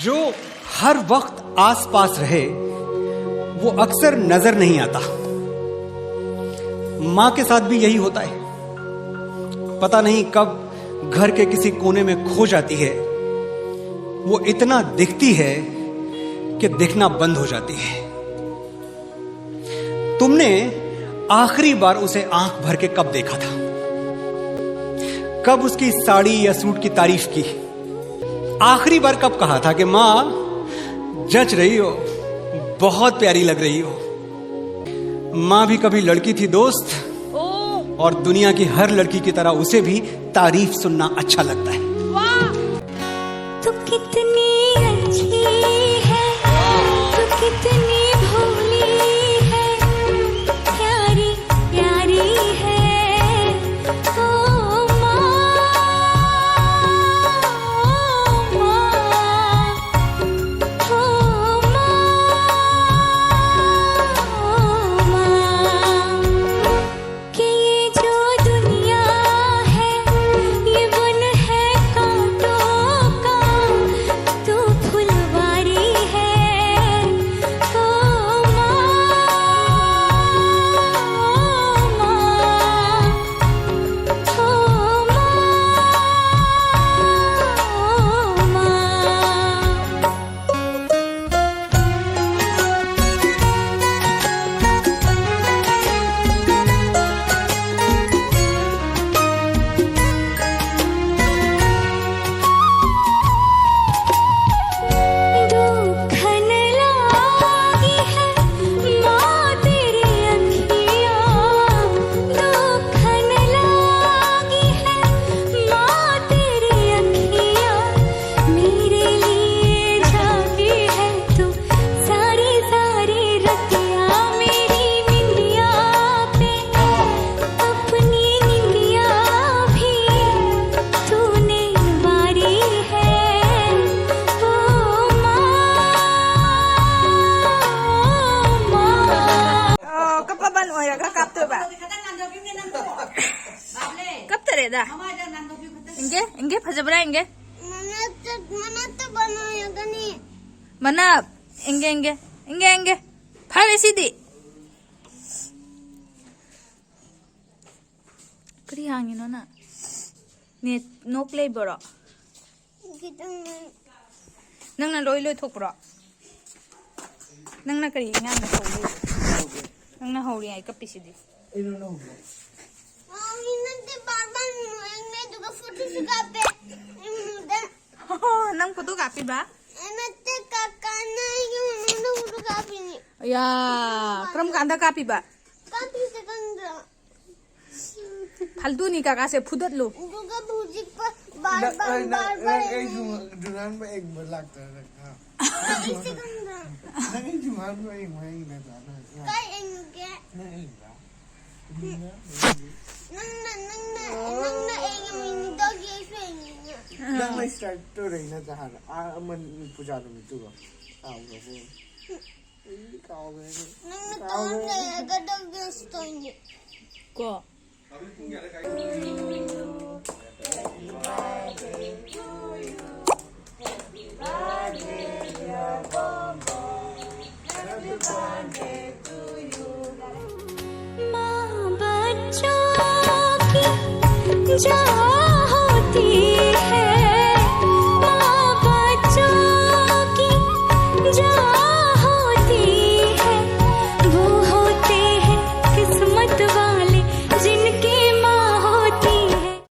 जो हर वक्त आसपास रहे वो अक्सर नजर नहीं आता। मां के साथ भी यही होता है, पता नहीं कब घर के किसी कोने में खो जाती है। वो इतना दिखती है कि दिखना बंद हो जाती है। तुमने आखिरी बार उसे आंख भर के कब देखा था? कब उसकी साड़ी या सूट की तारीफ की? आखिरी बार कब कहा था कि मां जच रही हो, बहुत प्यारी लग रही हो? मां भी कभी लड़की थी दोस्त, और दुनिया की हर लड़की की तरह उसे भी तारीफ सुनना अच्छा लगता है। तू कितनी अच्छी है, तू कितनी भोली है, प्यारी प्यारी है। ओ माँ, कि ये जो दुनिया है ये बन है कांटों का, तू फुलवारी है। ओ माँ, दुखन लागी है माँ तेरी अखियाँ, दुखन लागी है माँ तेरी अखियाँ। मेरे लिए जागी है तू सारी सारी रतियाँ, मेरी निंदिया पे अपनी निंदिया भी तूने वारी है। Kapaban oiraga kapto ba? Kapto re da. Inge phajabra inge. Manap inge phare sidi. Kari hangino na. Ne no play bro. Nang na loy thok bro. Nang na kari ngang na thok. Nang na hori ay kapisidi. Nang puto kapi ba? Ya, kram kanda kapi ba? फालतू नहीं काका से फुदत लो। start to rin na tahan. Man puja no mito ko. Ko. माँ बच्चों की जा होती है।